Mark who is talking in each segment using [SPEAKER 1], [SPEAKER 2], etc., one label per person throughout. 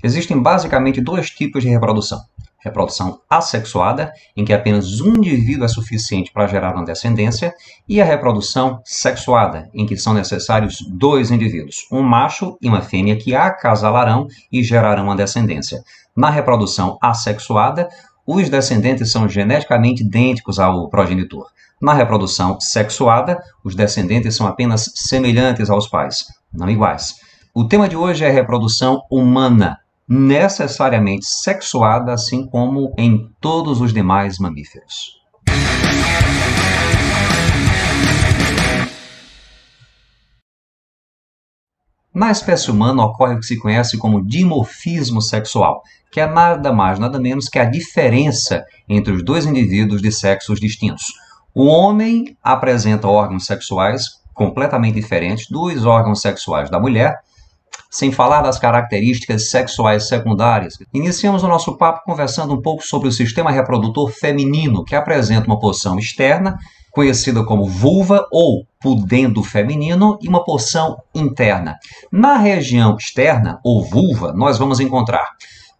[SPEAKER 1] Existem basicamente dois tipos de reprodução. Reprodução assexuada, em que apenas um indivíduo é suficiente para gerar uma descendência, e a reprodução sexuada, em que são necessários dois indivíduos, um macho e uma fêmea que acasalarão e gerarão uma descendência. Na reprodução assexuada, os descendentes são geneticamente idênticos ao progenitor. Na reprodução sexuada, os descendentes são apenas semelhantes aos pais, não iguais. O tema de hoje é reprodução humana, necessariamente sexuada, assim como em todos os demais mamíferos. Na espécie humana ocorre o que se conhece como dimorfismo sexual, que é nada mais nada menos que a diferença entre os dois indivíduos de sexos distintos. O homem apresenta órgãos sexuais completamente diferentes dos órgãos sexuais da mulher, sem falar das características sexuais secundárias. Iniciamos o nosso papo conversando um pouco sobre o sistema reprodutor feminino, que apresenta uma porção externa, conhecida como vulva ou pudendo feminino, e uma porção interna. Na região externa, ou vulva, nós vamos encontrar,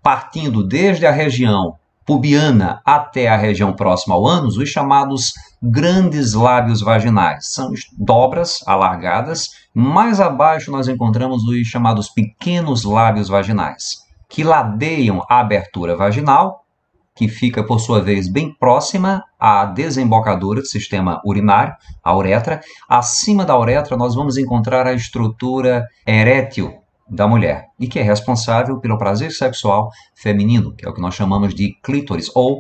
[SPEAKER 1] partindo desde a região pubiana até a região próxima ao ânus, os chamados grandes lábios vaginais. São dobras alargadas. Mais abaixo nós encontramos os chamados pequenos lábios vaginais, que ladeiam a abertura vaginal, que fica, por sua vez, bem próxima à desembocadura do sistema urinário, a uretra. Acima da uretra nós vamos encontrar a estrutura erétil da mulher, e que é responsável pelo prazer sexual feminino, que é o que nós chamamos de clítoris ou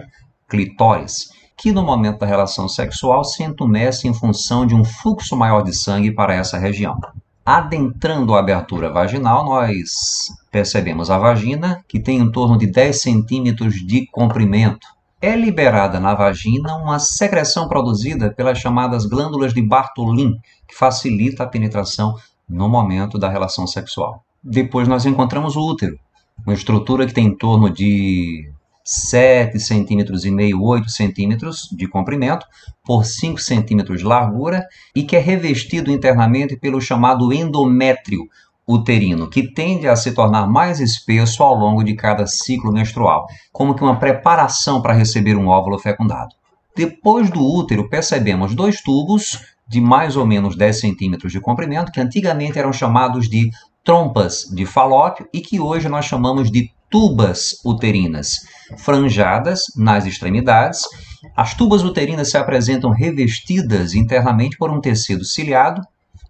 [SPEAKER 1] clitóris, que no momento da relação sexual se entumece em função de um fluxo maior de sangue para essa região. Adentrando a abertura vaginal, nós percebemos a vagina, que tem em torno de 10 centímetros de comprimento. É liberada na vagina uma secreção produzida pelas chamadas glândulas de Bartholin, que facilita a penetração no momento da relação sexual. Depois nós encontramos o útero, uma estrutura que tem em torno de 7,5 centímetros, 8 centímetros de comprimento, por 5 centímetros de largura, e que é revestido internamente pelo chamado endométrio uterino, que tende a se tornar mais espesso ao longo de cada ciclo menstrual, como que uma preparação para receber um óvulo fecundado. Depois do útero, percebemos dois tubos de mais ou menos 10 centímetros de comprimento, que antigamente eram chamados de trompas de Falópio e que hoje nós chamamos de tubas uterinas, franjadas nas extremidades. As tubas uterinas se apresentam revestidas internamente por um tecido ciliado,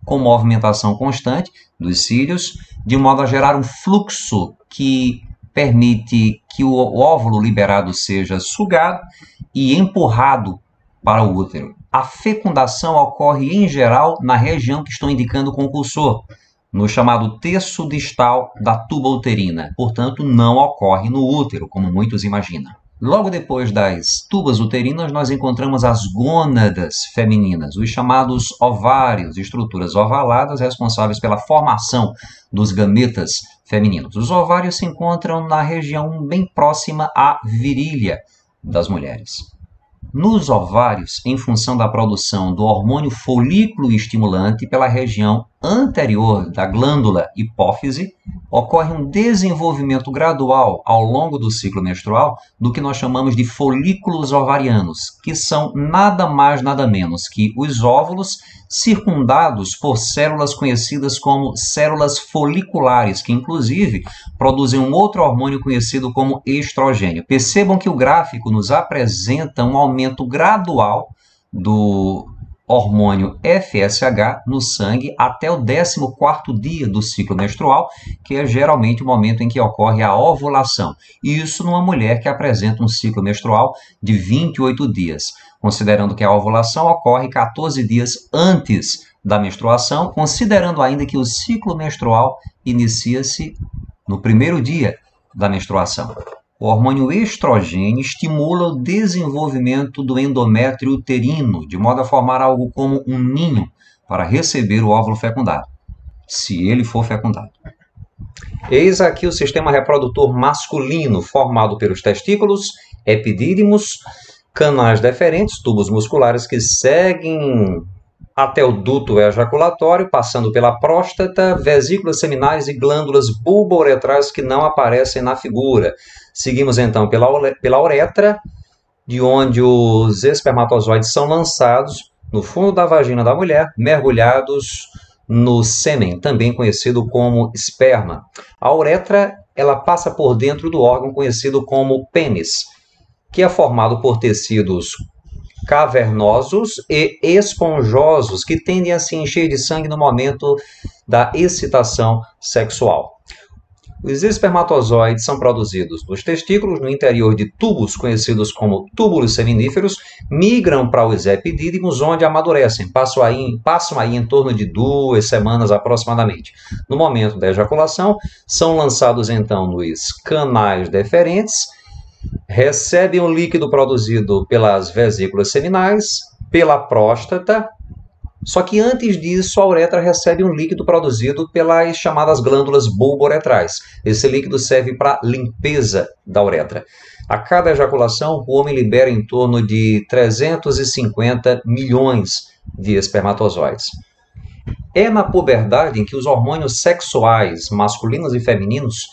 [SPEAKER 1] com movimentação constante dos cílios, de modo a gerar um fluxo que permite que o óvulo liberado seja sugado e empurrado para o útero. A fecundação ocorre, em geral, na região que estou indicando com o cursor, no chamado terço distal da tuba uterina. Portanto, não ocorre no útero, como muitos imaginam. Logo depois das tubas uterinas, nós encontramos as gônadas femininas, os chamados ovários, estruturas ovaladas responsáveis pela formação dos gametas femininos. Os ovários se encontram na região bem próxima à virilha das mulheres. Nos ovários, em função da produção do hormônio folículo estimulante pela região anterior da glândula hipófise, ocorre um desenvolvimento gradual ao longo do ciclo menstrual do que nós chamamos de folículos ovarianos, que são nada mais nada menos que os óvulos circundados por células conhecidas como células foliculares, que inclusive produzem um outro hormônio conhecido como estrogênio. Percebam que o gráfico nos apresenta um aumento gradual do hormônio FSH no sangue até o 14º dia do ciclo menstrual, que é geralmente o momento em que ocorre a ovulação. E isso numa mulher que apresenta um ciclo menstrual de 28 dias, considerando que a ovulação ocorre 14 dias antes da menstruação, considerando ainda que o ciclo menstrual inicia-se no primeiro dia da menstruação. O hormônio estrogênio estimula o desenvolvimento do endométrio uterino, de modo a formar algo como um ninho para receber o óvulo fecundado, se ele for fecundado. Eis aqui o sistema reprodutor masculino, formado pelos testículos, epidídimos, canais deferentes, tubos musculares que seguem até o duto ejaculatório, passando pela próstata, vesículas seminais e glândulas bulbouretrais que não aparecem na figura. Seguimos então pela uretra, de onde os espermatozoides são lançados no fundo da vagina da mulher, mergulhados no sêmen, também conhecido como esperma. A uretra, ela passa por dentro do órgão conhecido como pênis, que é formado por tecidos cavernosos e esponjosos que tendem a se encher de sangue no momento da excitação sexual. Os espermatozoides são produzidos nos testículos, no interior de tubos conhecidos como túbulos seminíferos, migram para os epidídimos, onde amadurecem, passam aí em torno de 2 semanas aproximadamente. No momento da ejaculação, são lançados então nos canais deferentes, recebem o líquido produzido pelas vesículas seminais, pela próstata. Só que antes disso, a uretra recebe um líquido produzido pelas chamadas glândulas bulbouretrais. Esse líquido serve para limpeza da uretra. A cada ejaculação, o homem libera em torno de 350 milhões de espermatozoides. É na puberdade em que os hormônios sexuais, masculinos e femininos,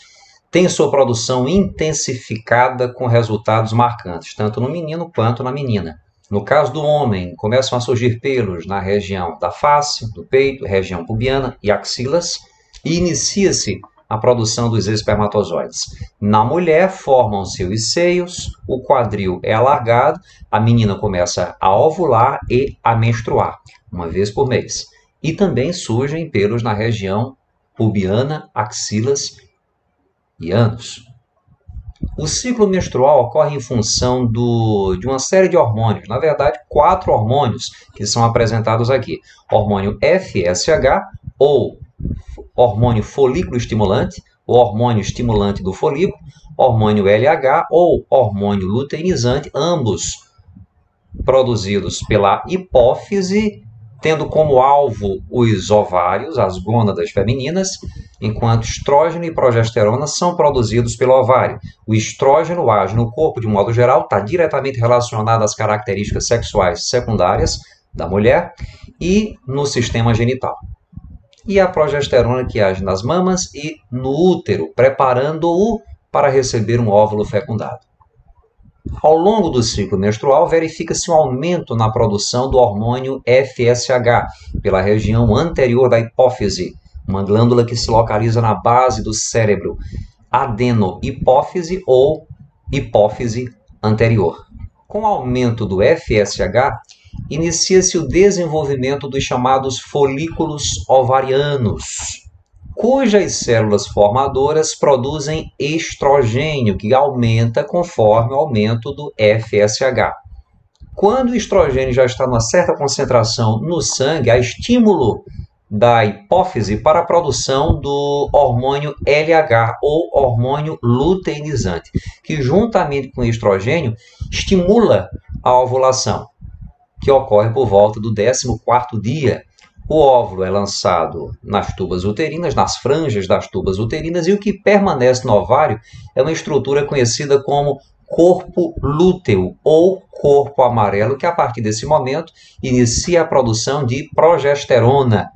[SPEAKER 1] têm sua produção intensificada com resultados marcantes, tanto no menino quanto na menina. No caso do homem, começam a surgir pelos na região da face, do peito, região pubiana e axilas, e inicia-se a produção dos espermatozoides. Na mulher, formam-se os seios, o quadril é alargado, a menina começa a ovular e a menstruar, uma vez por mês. E também surgem pelos na região pubiana, axilas e ânus. O ciclo menstrual ocorre em função de uma série de hormônios, na verdade 4 hormônios que são apresentados aqui. Hormônio FSH, ou hormônio folículo estimulante, o hormônio estimulante do folículo, hormônio LH, ou hormônio luteinizante, ambos produzidos pela hipófise, tendo como alvo os ovários, as gônadas femininas, enquanto estrógeno e progesterona são produzidos pelo ovário. O estrógeno age no corpo de modo geral, está diretamente relacionado às características sexuais secundárias da mulher e no sistema genital. E a progesterona que age nas mamas e no útero, preparando-o para receber um óvulo fecundado. Ao longo do ciclo menstrual, verifica-se um aumento na produção do hormônio FSH pela região anterior da hipófise, uma glândula que se localiza na base do cérebro, adenohipófise ou hipófise anterior. Com o aumento do FSH, inicia-se o desenvolvimento dos chamados folículos ovarianos, cujas células formadoras produzem estrogênio, que aumenta conforme o aumento do FSH. Quando o estrogênio já está numa certa concentração no sangue, há estímulo da hipófise para a produção do hormônio LH, ou hormônio luteinizante, que juntamente com o estrogênio estimula a ovulação, que ocorre por volta do 14º dia. O óvulo é lançado nas tubas uterinas, nas franjas das tubas uterinas, e o que permanece no ovário é uma estrutura conhecida como corpo lúteo ou corpo amarelo, que a partir desse momento inicia a produção de progesterona.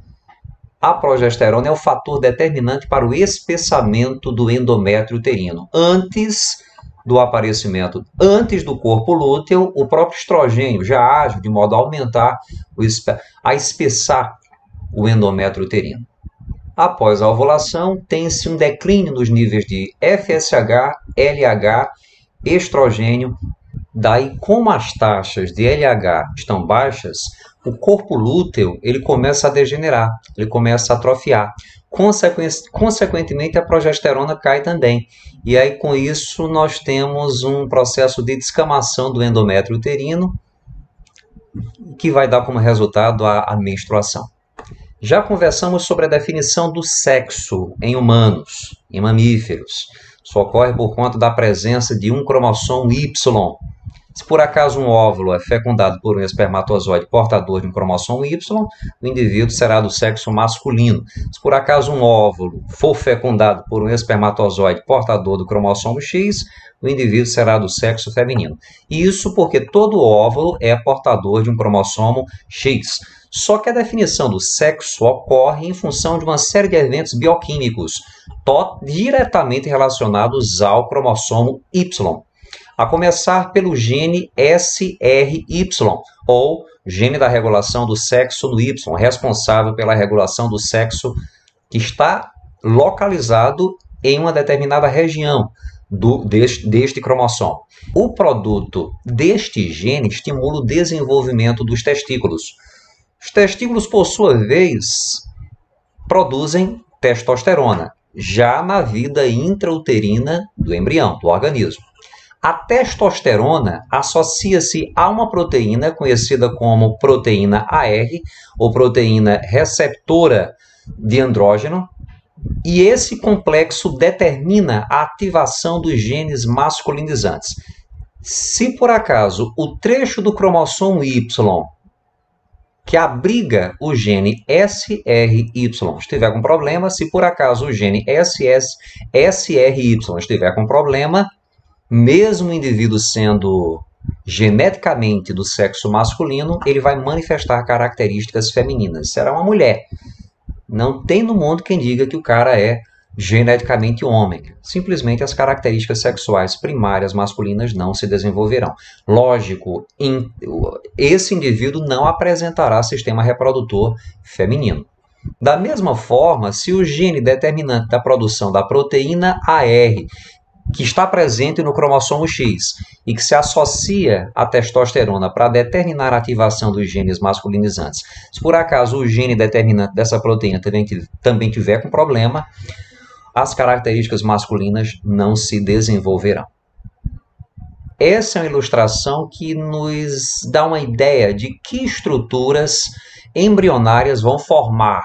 [SPEAKER 1] A progesterona é o fator determinante para o espessamento do endométrio uterino. Antes do aparecimento, antes do corpo lúteo, o próprio estrogênio já age de modo a aumentar, a espessar o endométrio uterino. Após a ovulação, tem-se um declínio nos níveis de FSH, LH, estrogênio. Daí, como as taxas de LH estão baixas, o corpo lúteo ele começa a degenerar, ele começa a atrofiar. Consequentemente, a progesterona cai também. E aí, com isso, nós temos um processo de descamação do endométrio uterino, que vai dar como resultado a menstruação. Já conversamos sobre a definição do sexo em humanos, em mamíferos. Isso ocorre por conta da presença de um cromossomo Y. Se por acaso um óvulo é fecundado por um espermatozoide portador de um cromossomo Y, o indivíduo será do sexo masculino. Se por acaso um óvulo for fecundado por um espermatozoide portador do cromossomo X, o indivíduo será do sexo feminino. Isso porque todo óvulo é portador de um cromossomo X. Só que a definição do sexo ocorre em função de uma série de eventos bioquímicos diretamente relacionados ao cromossomo Y. A começar pelo gene SRY, ou gene da regulação do sexo no Y, responsável pela regulação do sexo que está localizado em uma determinada região deste cromossomo. O produto deste gene estimula o desenvolvimento dos testículos. Os testículos, por sua vez, produzem testosterona, já na vida intrauterina do embrião, do organismo. A testosterona associa-se a uma proteína conhecida como proteína AR, ou proteína receptora de andrógeno, e esse complexo determina a ativação dos genes masculinizantes. Se por acaso o trecho do cromossomo Y que abriga o gene SRY estiver com problema, se por acaso o gene SRY estiver com problema, mesmo o indivíduo sendo geneticamente do sexo masculino, ele vai manifestar características femininas. Será uma mulher. Não tem no mundo quem diga que o cara é geneticamente homem. Simplesmente as características sexuais primárias masculinas não se desenvolverão. Lógico, esse indivíduo não apresentará sistema reprodutor feminino. Da mesma forma, se o gene determinante da produção da proteína AR, que está presente no cromossomo X e que se associa à testosterona para determinar a ativação dos genes masculinizantes, se por acaso o gene determinante dessa proteína também tiver com problema, as características masculinas não se desenvolverão. Essa é uma ilustração que nos dá uma ideia de que estruturas embrionárias vão formar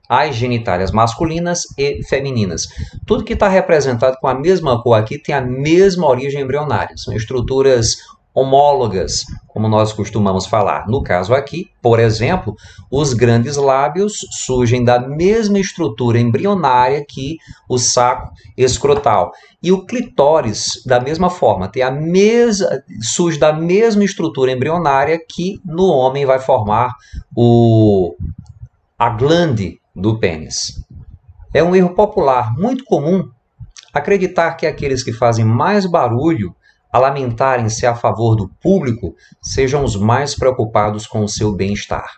[SPEAKER 1] as genitálias masculinas e femininas. Tudo que está representado com a mesma cor aqui tem a mesma origem embrionária. São estruturas homólogas, como nós costumamos falar. No caso aqui, por exemplo, os grandes lábios surgem da mesma estrutura embrionária que o saco escrotal. E o clitóris, da mesma forma, surge da mesma estrutura embrionária que no homem vai formar a glande do pênis. É um erro popular muito comum acreditar que aqueles que fazem mais barulho a lamentarem-se a favor do público sejam os mais preocupados com o seu bem-estar.